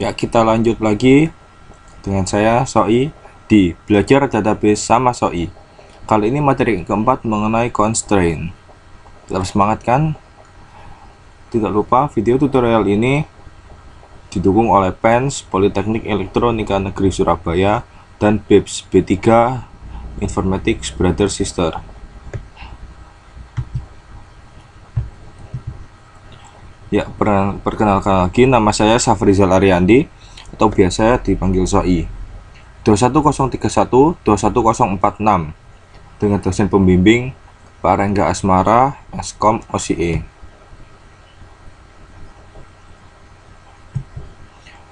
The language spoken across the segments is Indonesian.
Ya, kita lanjut lagi dengan saya Soi di Belajar Database sama Soi. Kali ini materi keempat mengenai constraint. Tetap semangat kan? Tidak lupa video tutorial ini didukung oleh PENS, Politeknik Elektronika Negeri Surabaya, dan BIPS B3 Informatics Brother Sister. Ya, perkenalkan lagi, nama saya Safrizal Ariandi atau biasa dipanggil Soi. 21031 21046 dengan dosen pembimbing Pak Rengga Asmara, Eskom OCE.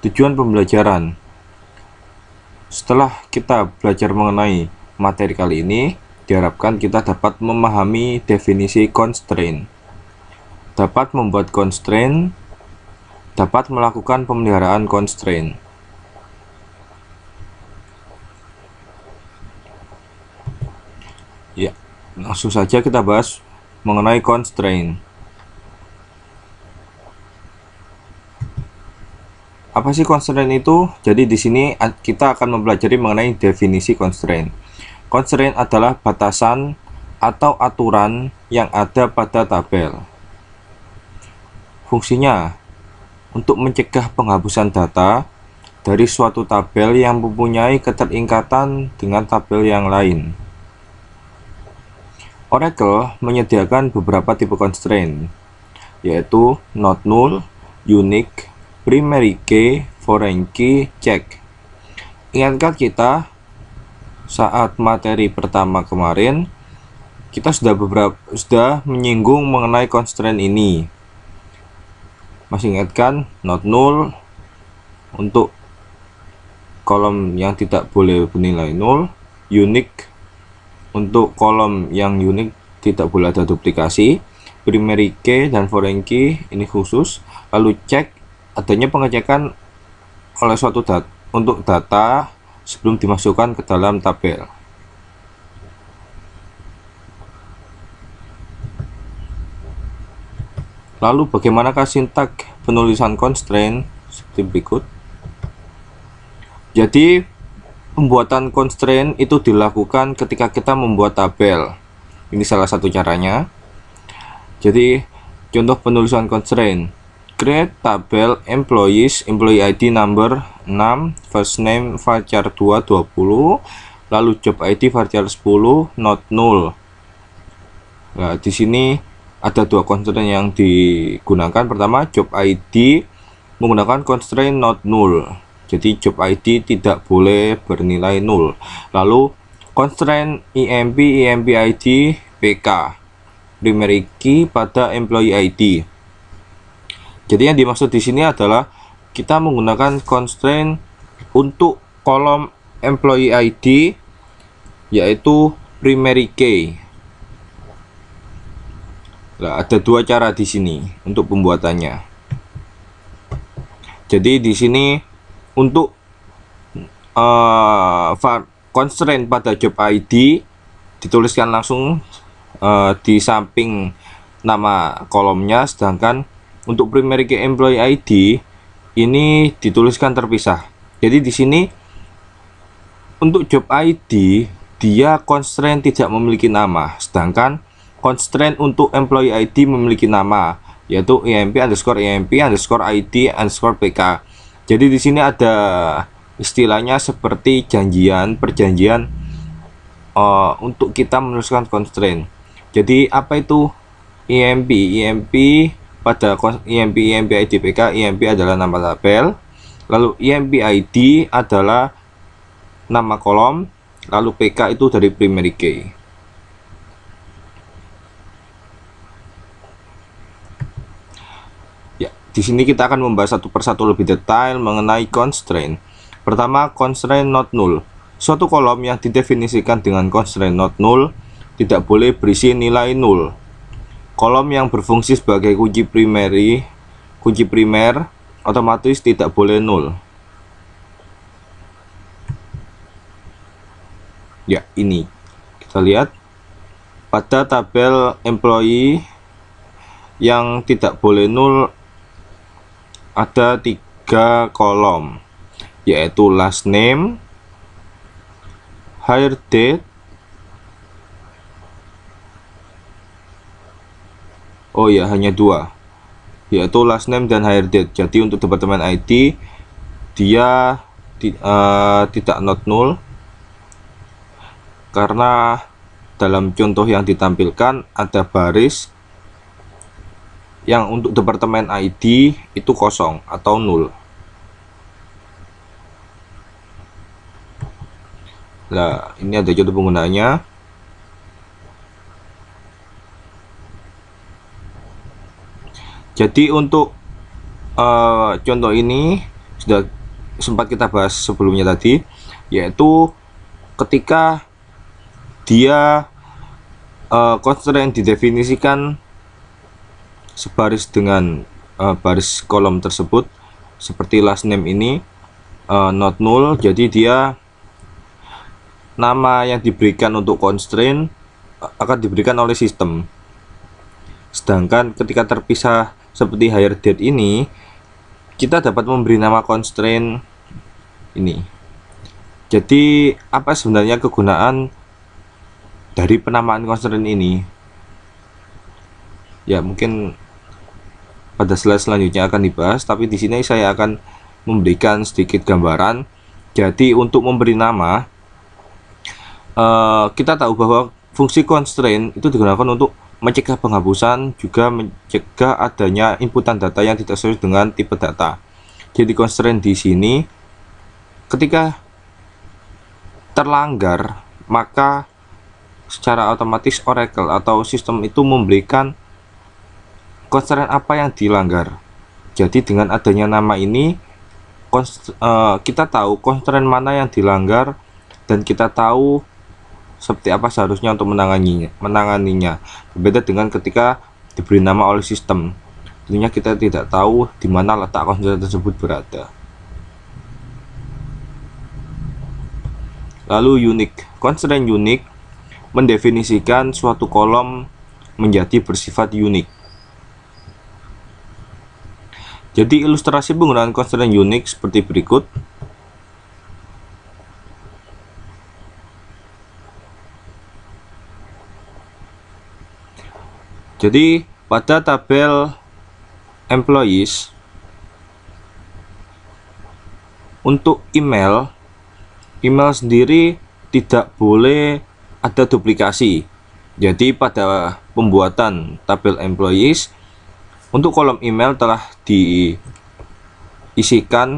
Tujuan pembelajaran. Setelah kita belajar mengenai materi kali ini, diharapkan kita dapat memahami definisi constraint, dapat membuat constraint, dapat melakukan pemeliharaan constraint. Ya, langsung saja kita bahas mengenai constraint. Apa sih constraint itu? Jadi di sini kita akan mempelajari mengenai definisi constraint. Constraint adalah batasan atau aturan yang ada pada tabel. Fungsinya untuk mencegah penghapusan data dari suatu tabel yang mempunyai keteringkatan dengan tabel yang lain. Oracle menyediakan beberapa tipe constraint, yaitu not null, unique, primary key, foreign key, check. Ingatkan kita saat materi pertama kemarin kita sudah menyinggung mengenai constraint ini. Masih ingatkan not null untuk kolom yang tidak boleh bernilai null, unique untuk kolom yang unik tidak boleh ada duplikasi, primary key dan foreign key ini khusus, lalu check adanya pengecekan oleh suatu untuk data sebelum dimasukkan ke dalam tabel. Lalu bagaimanakah sintak penulisan constraint? Seperti berikut. Jadi pembuatan constraint itu dilakukan ketika kita membuat tabel. Ini salah satu caranya. Jadi contoh penulisan constraint: create tabel employees, employee ID number 6, first name varchar 2 20, lalu job ID varchar 10, not null. Nah, di sini ada dua constraint yang digunakan. Pertama, job ID menggunakan constraint not null. Jadi job ID tidak boleh bernilai null. Lalu constraint EMP ID PK, primary key pada employee ID. Jadi yang dimaksud di sini adalah kita menggunakan constraint untuk kolom employee ID, yaitu primary key. Nah, ada dua cara di sini untuk pembuatannya. Jadi di sini untuk constraint pada job ID dituliskan langsung di samping nama kolomnya, sedangkan untuk primary key employee ID ini dituliskan terpisah. Jadi di sini untuk job ID dia constraint tidak memiliki nama, sedangkan constraint untuk employee ID memiliki nama, yaitu EMP ID PK. Jadi di sini ada istilahnya seperti perjanjian untuk kita menuliskan constraint. Jadi apa itu EMP pada EMP ID PK, EMP adalah nama tabel, lalu EMP ID adalah nama kolom, lalu PK itu dari primary key. Ya, di sini kita akan membahas satu persatu lebih detail mengenai constraint. Pertama, constraint not null. Suatu kolom yang didefinisikan dengan constraint not null tidak boleh berisi nilai null. Kolom yang berfungsi sebagai kunci primer otomatis tidak boleh null. Ya, ini kita lihat pada tabel employee yang tidak boleh null ada 3 kolom, yaitu last name, hire date, oh ya hanya 2, yaitu last name dan hire date. Jadi untuk departemen IT dia tidak not null, karena dalam contoh yang ditampilkan ada baris yang untuk departemen ID itu kosong atau null. Nah, ini ada contoh penggunaannya. Jadi untuk contoh ini sudah sempat kita bahas sebelumnya tadi, yaitu ketika dia constraint didefinisikan sebaris dengan baris kolom tersebut, seperti last name ini not null, jadi dia nama yang diberikan untuk constraint akan diberikan oleh sistem. Sedangkan ketika terpisah seperti hire date ini, kita dapat memberi nama constraint ini. Jadi apa sebenarnya kegunaan dari penamaan constraint ini? Ya mungkin pada slide selanjutnya akan dibahas, tapi di sini saya akan memberikan sedikit gambaran. Jadi untuk memberi nama, kita tahu bahwa fungsi constraint itu digunakan untuk mencegah penghapusan, juga mencegah adanya inputan data yang tidak sesuai dengan tipe data. Jadi constraint di sini ketika terlanggar, maka secara otomatis Oracle atau sistem itu memberikan constraint apa yang dilanggar. Jadi dengan adanya nama ini kita tahu constraint mana yang dilanggar, dan kita tahu seperti apa seharusnya untuk menanganinya. Berbeda dengan ketika diberi nama oleh sistem, tentunya kita tidak tahu di mana letak constraint tersebut berada. Lalu unique. Constraint unique mendefinisikan suatu kolom menjadi bersifat unik. Jadi ilustrasi penggunaan constraint unique seperti berikut. Jadi pada tabel employees, untuk email sendiri tidak boleh ada duplikasi. Jadi pada pembuatan tabel employees, untuk kolom email telah diisikan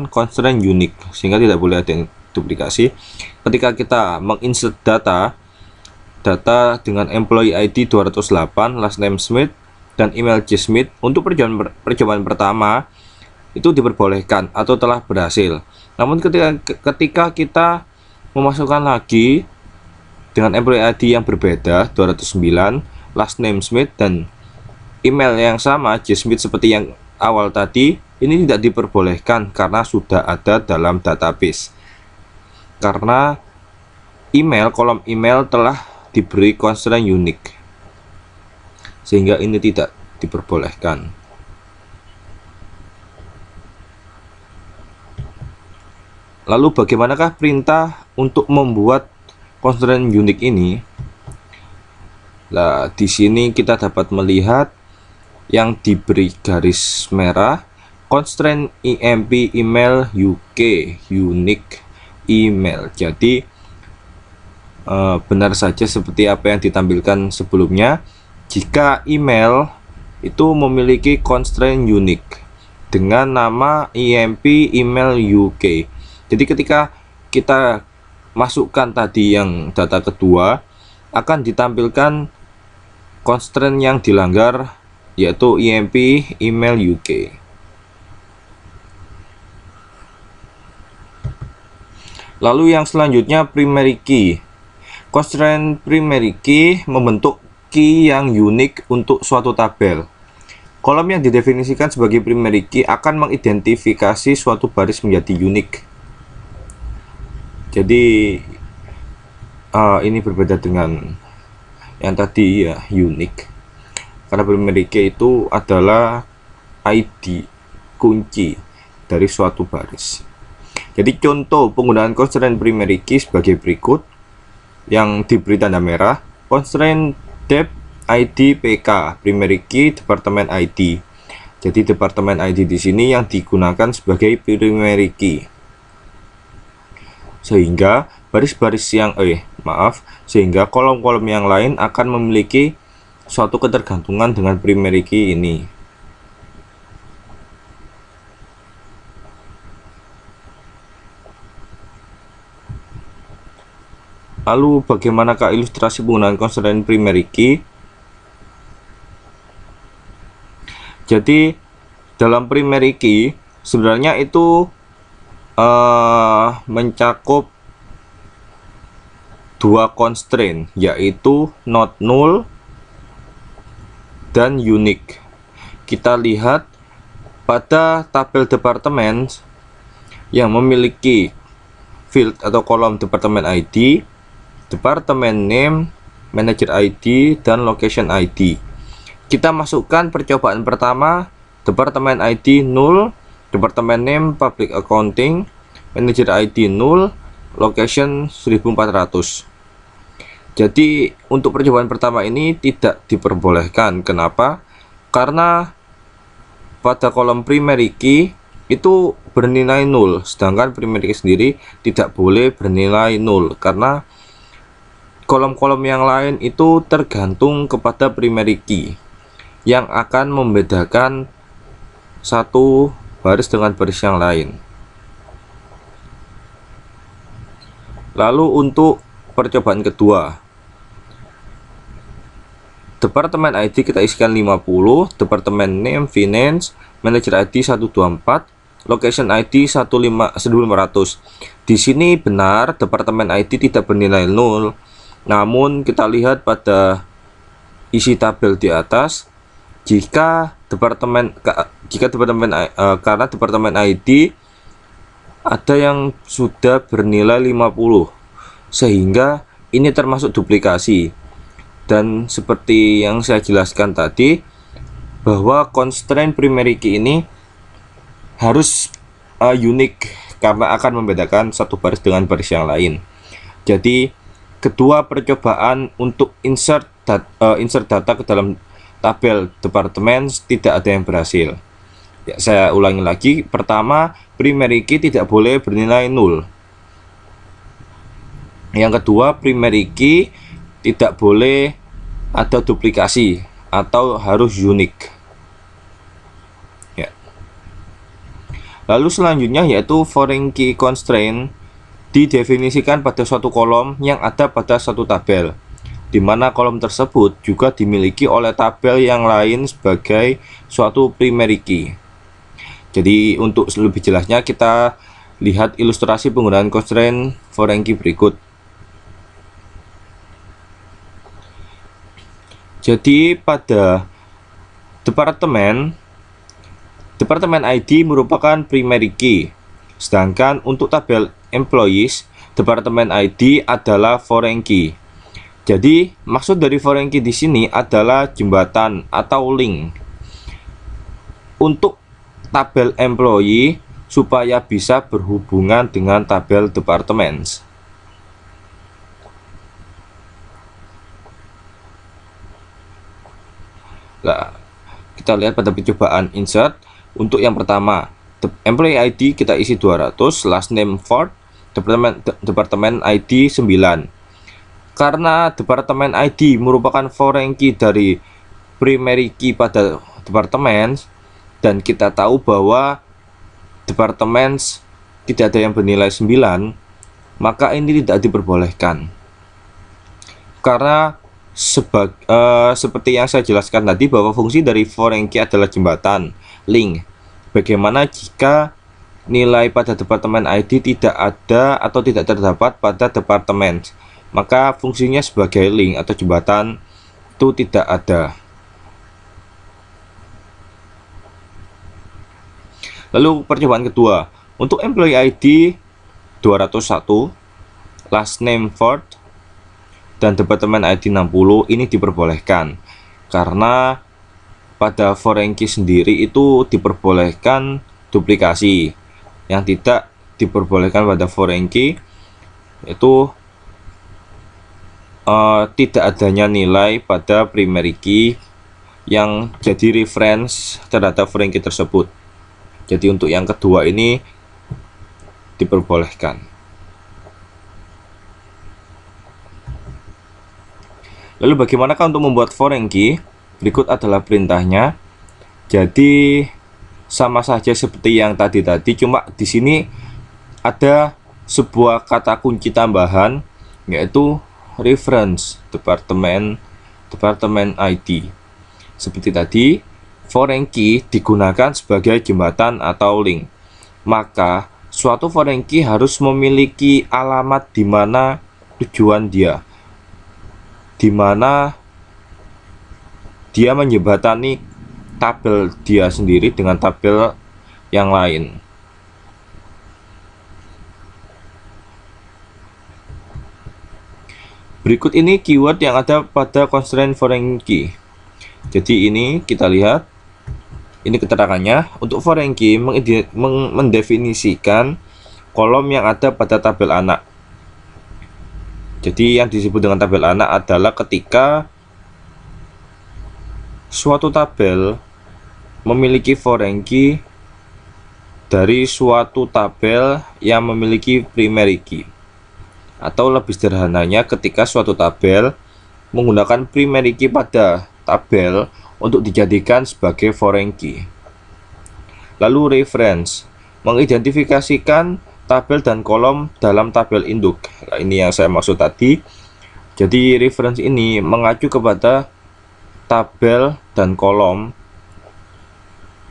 constraint unique, sehingga tidak boleh ada duplikasi. Ketika kita menginsert data dengan employee ID 208, last name Smith, dan email J. Smith, untuk percobaan pertama itu diperbolehkan atau telah berhasil. Namun ketika kita memasukkan lagi dengan employee ID yang berbeda 209, last name Smith, dan email yang sama J. Smith seperti yang awal tadi, ini tidak diperbolehkan karena sudah ada dalam database. Karena kolom email telah diberi constraint unique, sehingga ini tidak diperbolehkan. Lalu bagaimanakah perintah untuk membuat constraint unique ini? Nah, di sini kita dapat melihat yang diberi garis merah, constraint emp email UK unique email. Jadi benar saja seperti apa yang ditampilkan sebelumnya, jika email itu memiliki constraint unique dengan nama emp email UK. Jadi ketika kita masukkan tadi yang data kedua, akan ditampilkan constraint yang dilanggar, yaitu emp email UK. Lalu yang selanjutnya primary key. Constraint primary key membentuk key yang unik untuk suatu tabel. Kolom yang didefinisikan sebagai primary key akan mengidentifikasi suatu baris menjadi unik. Jadi ini berbeda dengan yang tadi ya, unik. Karena primary key itu adalah ID kunci. dari suatu baris. Jadi contoh penggunaan constraint primary key sebagai berikut yang diberi tanda merah. Constraint dep ID PK primary key departemen ID. Jadi departemen ID di sini yang digunakan sebagai primary key. Sehingga baris-baris yang sehingga kolom-kolom yang lain akan memiliki suatu ketergantungan dengan primary key ini. Lalu bagaimanakah ilustrasi penggunaan constraint primary key? Jadi dalam primary key sebenarnya itu mencakup dua constraint, yaitu not null dan unique. Kita lihat pada tabel departemen yang memiliki field atau kolom departemen ID, departemen name, manager ID, dan location ID. Kita masukkan percobaan pertama, departemen ID null, departemen name public accounting, manager ID null, location 1400. Jadi untuk percobaan pertama ini tidak diperbolehkan. Kenapa? Karena pada kolom primary key itu bernilai null, sedangkan primary key sendiri tidak boleh bernilai null karena kolom-kolom yang lain itu tergantung kepada primary key yang akan membedakan satu baris dengan baris yang lain. Lalu untuk percobaan kedua, departemen ID kita isikan 50, departemen name finance, manager ID 124, location ID 1500. Di sini benar departemen ID tidak bernilai 0. Namun kita lihat pada isi tabel di atas, jika departemen karena departemen ID ada yang sudah bernilai 50, sehingga ini termasuk duplikasi. Dan seperti yang saya jelaskan tadi, bahwa constraint primary key ini harus unik karena akan membedakan satu baris dengan baris yang lain. Jadi kedua percobaan untuk insert data ke dalam tabel departemen tidak ada yang berhasil. Ya, saya ulangi lagi. Pertama, primary key tidak boleh bernilai 0. Yang kedua, primary key tidak boleh ada duplikasi atau harus unik. Ya. Lalu selanjutnya yaitu foreign key constraint didefinisikan pada suatu kolom yang ada pada satu tabel, di mana kolom tersebut juga dimiliki oleh tabel yang lain sebagai suatu primary key. Jadi untuk lebih jelasnya kita lihat ilustrasi penggunaan constraint foreign key berikut. Jadi pada departemen ID merupakan primary key, sedangkan untuk tabel employees departemen ID adalah foreign key. Jadi maksud dari foreign key di sini adalah jembatan atau link untuk tabel employee supaya bisa berhubungan dengan tabel departemen. Nah, kita lihat pada percobaan insert. Untuk yang pertama, employee ID kita isi 200, last name Ford, departemen ID 9. Karena departemen ID merupakan foreign key dari primary key pada departemen, dan kita tahu bahwa departemen tidak ada yang bernilai 9, maka ini tidak diperbolehkan. Karena seperti yang saya jelaskan tadi, bahwa fungsi dari foreign key adalah jembatan, link. Bagaimana jika nilai pada departemen ID tidak ada atau tidak terdapat pada departemen? Maka fungsinya sebagai link atau jembatan itu tidak ada. Lalu percobaan kedua, untuk employee ID 201, last name Ford, dan departemen ID 60 ini diperbolehkan karena pada foreign key sendiri itu diperbolehkan duplikasi. Yang tidak diperbolehkan pada foreign key itu tidak adanya nilai pada primary key yang jadi reference terhadap foreign key tersebut. Jadi untuk yang kedua ini diperbolehkan. Lalu bagaimanakah untuk membuat foreign key? Berikut adalah perintahnya. Jadi sama saja seperti yang tadi, cuma di sini ada sebuah kata kunci tambahan, yaitu reference department ID. Seperti tadi, foreign key digunakan sebagai jembatan atau link. Maka suatu foreign key harus memiliki alamat di mana tujuan dia, di mana dia menjembatani tabel dia sendiri dengan tabel yang lain. Berikut ini keyword yang ada pada constraint foreign key. Jadi ini kita lihat, ini keterangannya. Untuk foreign key mendefinisikan kolom yang ada pada tabel anak. Jadi yang disebut dengan tabel anak adalah ketika suatu tabel memiliki foreign key dari suatu tabel yang memiliki primary key. Atau lebih sederhananya, ketika suatu tabel menggunakan primary key pada tabel untuk dijadikan sebagai foreign key. Lalu reference mengidentifikasikan tabel dan kolom dalam tabel induk. Nah, ini yang saya maksud tadi. Jadi reference ini mengacu kepada tabel dan kolom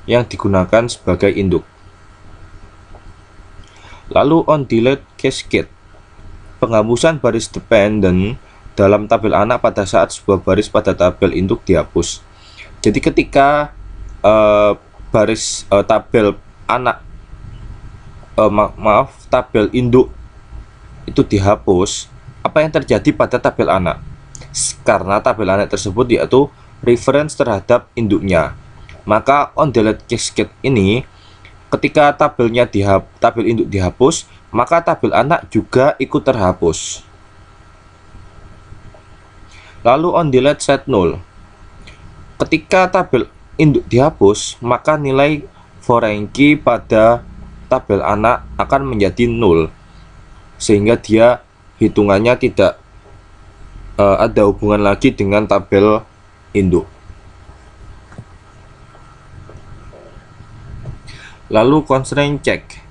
yang digunakan sebagai induk. Lalu on delete cascade, penghapusan baris dependent dalam tabel anak pada saat sebuah baris pada tabel induk dihapus. Jadi ketika tabel anak tabel induk itu dihapus, apa yang terjadi pada tabel anak? Karena tabel anak tersebut yaitu reference terhadap induknya, maka on delete cascade ini ketika tabel induk dihapus, maka tabel anak juga ikut terhapus. Lalu on delete set null, ketika tabel induk dihapus, maka nilai foreign key pada tabel anak akan menjadi null, sehingga dia hitungannya tidak ada hubungan lagi dengan tabel induk. Lalu constraint check.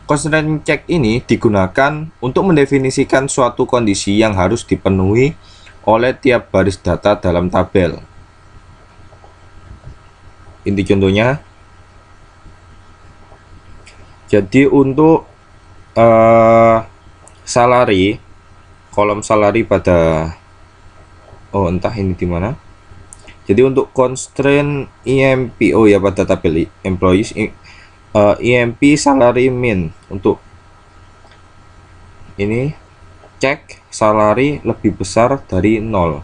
Constraint check ini digunakan untuk mendefinisikan suatu kondisi yang harus dipenuhi oleh tiap baris data dalam tabel. Inti contohnya, jadi untuk salary, kolom salary pada entah ini di mana. Jadi untuk constraint EMP ya pada tabel employees, EMP salary min, untuk ini cek salary lebih besar dari 0.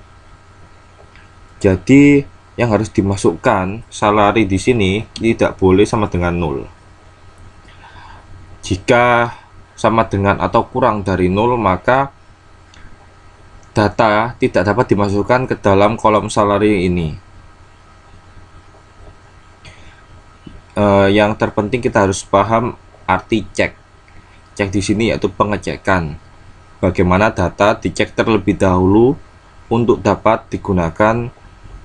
Jadi yang harus dimasukkan salary di sini tidak boleh sama dengan 0. Jika sama dengan atau kurang dari 0, maka data tidak dapat dimasukkan ke dalam kolom salary ini. Yang terpenting kita harus paham arti cek. Cek di sini yaitu pengecekan. Bagaimana data dicek terlebih dahulu untuk dapat digunakan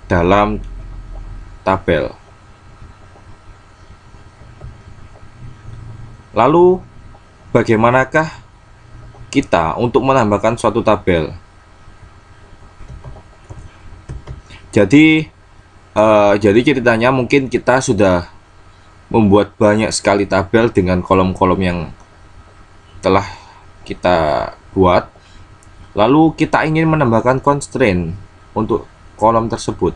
dalam tabel. Lalu bagaimanakah kita untuk menambahkan suatu tabel? Jadi ceritanya mungkin kita sudah membuat banyak sekali tabel dengan kolom-kolom yang telah kita buat. Lalu kita ingin menambahkan constraint untuk kolom tersebut.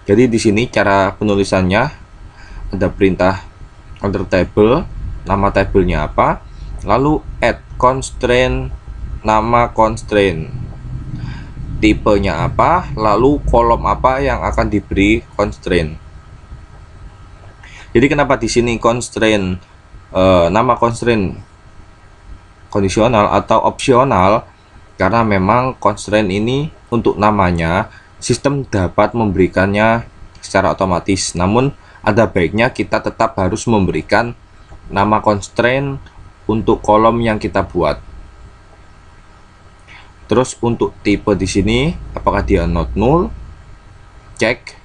Jadi di sini cara penulisannya ada perintah enter table, nama tabelnya apa, lalu add constraint, nama constraint, tipenya apa, lalu kolom apa yang akan diberi constraint. Jadi kenapa di sini constraint nama constraint kondisional atau opsional? Karena memang constraint ini untuk namanya sistem dapat memberikannya secara otomatis. Namun ada baiknya kita tetap harus memberikan nama constraint untuk kolom yang kita buat. Terus untuk tipe di sini apakah dia not null, check,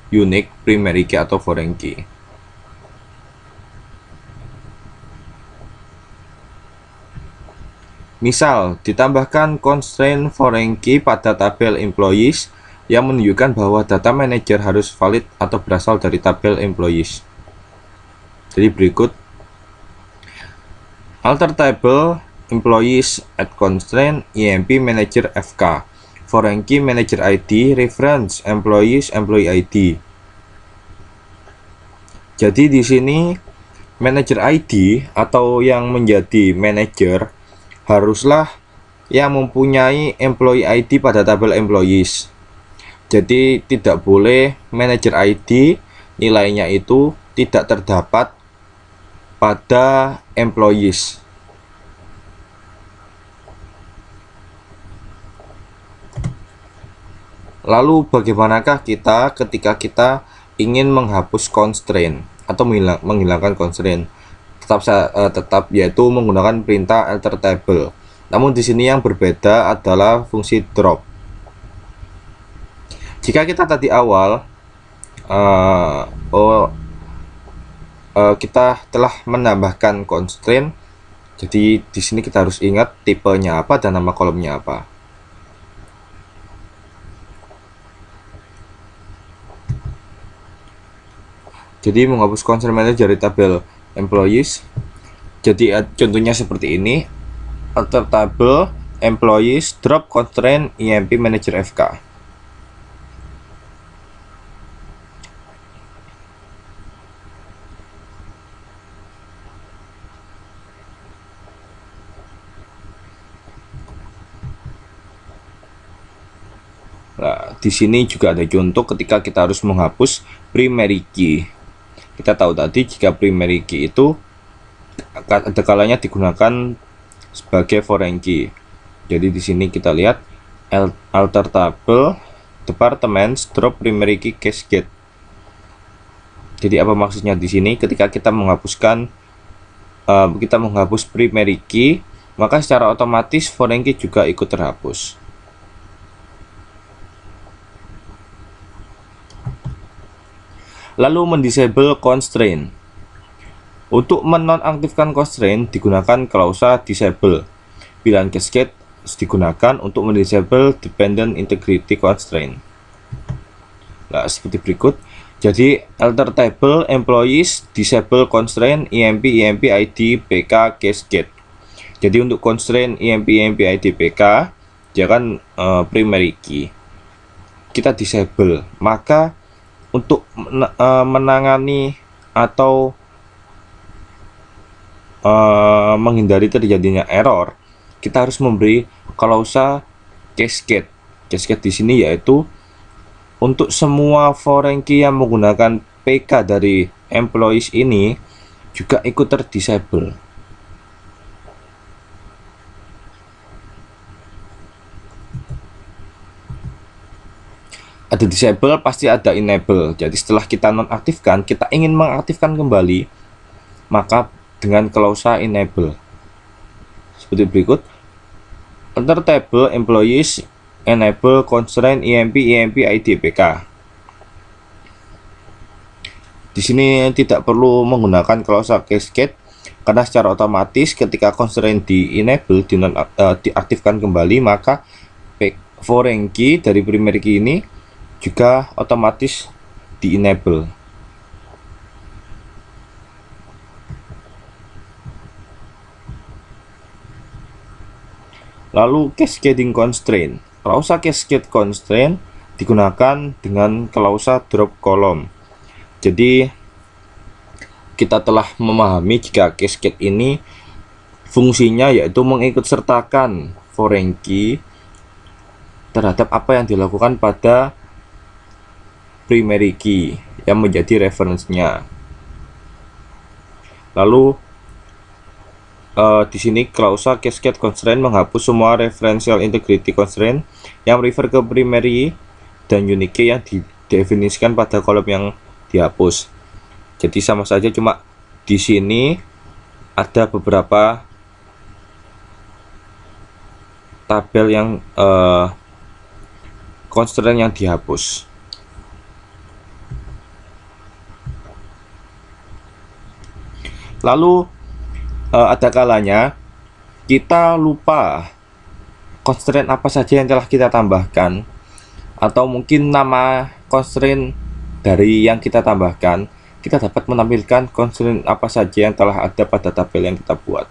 unique, primary key atau foreign key. Misal, ditambahkan constraint foreign key pada tabel employees yang menunjukkan bahwa data manager harus valid atau berasal dari tabel employees. Jadi berikut alter table employees at constraint emp manager fk foreign key manager id reference employees employee id. Jadi di sini manager id atau yang menjadi manager haruslah yang mempunyai employee ID pada tabel employees. Jadi tidak boleh manager ID nilainya itu tidak terdapat pada employees. Lalu bagaimanakah kita ketika kita ingin menghapus constraint atau menghilangkan constraint? Tetap yaitu menggunakan perintah alter table. Namun di sini yang berbeda adalah fungsi drop. Jika kita tadi awal kita telah menambahkan constraint, jadi di sini kita harus ingat tipenya apa dan nama kolomnya apa. Jadi menghapus constraint manager dari tabel employees. Jadi contohnya seperti ini, alter table employees drop constraint emp manager fk. Nah, di sini juga ada contoh ketika kita harus menghapus primary key. Kita tahu tadi jika primary key itu ada kalanya digunakan sebagai foreign key. Jadi di sini kita lihat alter table departments drop primary key cascade. Jadi apa maksudnya di sini? Ketika kita menghapuskan kita menghapus primary key, maka secara otomatis foreign key juga ikut terhapus. Lalu mendisable constraint. Untuk menonaktifkan constraint digunakan klausa disable. Pilihan cascade digunakan untuk mendisable dependent integrity constraint. Nah, seperti berikut. Jadi alter table employees disable constraint emp id pk cascade. Jadi untuk constraint emp id pk dia kan primary key. Kita disable, maka untuk menangani atau menghindari terjadinya error, kita harus memberi klausa cascade. Cascade di sini yaitu untuk semua foreign key yang menggunakan PK dari employees ini juga ikut terdisable. Ada disable pasti ada enable. Jadi setelah kita nonaktifkan, kita ingin mengaktifkan kembali, maka dengan klausa enable seperti berikut. Alter table employees enable constraint emp id pk. Di sini tidak perlu menggunakan klausa cascade karena secara otomatis ketika constraint di enable diaktifkan kembali, maka foreign key dari primary key ini juga otomatis di enable. Lalu cascading constraint. Klausa cascade constraint digunakan dengan klausa drop column. Jadi kita telah memahami jika cascade ini fungsinya yaitu mengikut sertakan foreign key terhadap apa yang dilakukan pada primary key yang menjadi reference-nya. Lalu di sini klausa cascade constraint menghapus semua referential integrity constraint yang refer ke primary dan unique key yang didefinisikan pada kolom yang dihapus. Jadi sama saja, cuma di sini ada beberapa tabel yang constraint yang dihapus. Lalu ada kalanya kita lupa constraint apa saja yang telah kita tambahkan, atau mungkin nama constraint dari yang kita tambahkan. Kita dapat menampilkan constraint apa saja yang telah ada pada tabel yang kita buat,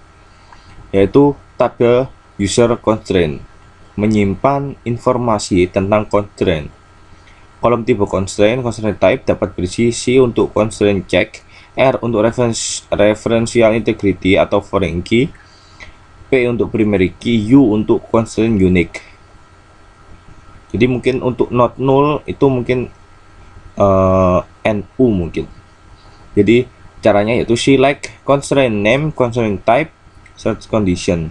yaitu tabel user constraint, menyimpan informasi tentang constraint. Kolom tipe constraint type dapat berisi C untuk constraint check, R untuk referential integrity atau foreign key, P untuk primary key, U untuk constraint unique. Jadi mungkin untuk not null itu mungkin NU mungkin. Jadi caranya yaitu select constraint name, constraint type, search condition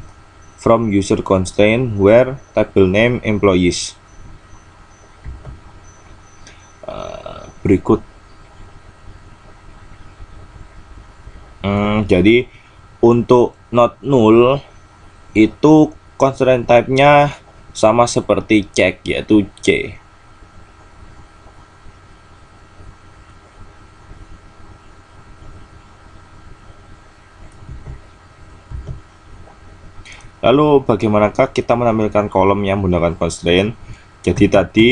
from user constraint where table name employees. Berikut. Jadi untuk not null itu constraint type-nya sama seperti check, yaitu C. Lalu bagaimanakah kita menampilkan kolom yang menggunakan constraint? Jadi tadi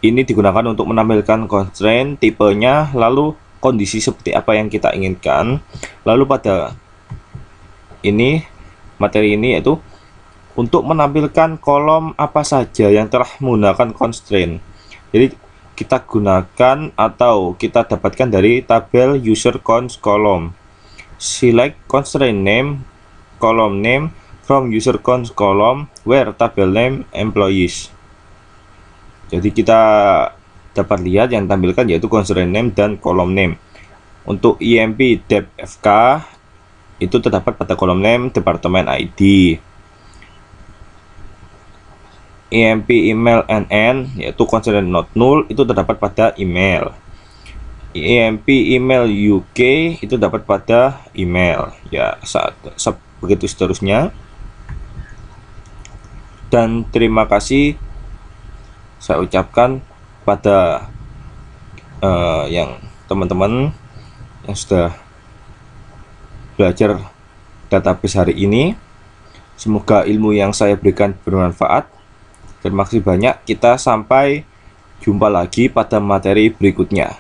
ini digunakan untuk menampilkan constraint, tipenya, lalu kondisi seperti apa yang kita inginkan. Lalu pada ini materi ini yaitu untuk menampilkan kolom apa saja yang telah menggunakan constraint. Jadi kita gunakan atau kita dapatkan dari tabel user cons column. Select constraint name, column name from user cons column where table name employees. Jadi kita dapat lihat yang tampilkan yaitu constraint name dan column name. Untuk IMP dep FK itu terdapat pada kolom name departemen ID. IMP email NN yaitu constraint not null itu terdapat pada email. IMP email UK itu dapat pada email. Ya, begitu seterusnya. Dan terima kasih saya ucapkan pada yang teman-teman yang sudah belajar database hari ini. Semoga ilmu yang saya berikan bermanfaat. Terima kasih banyak. Kita sampai jumpa lagi pada materi berikutnya.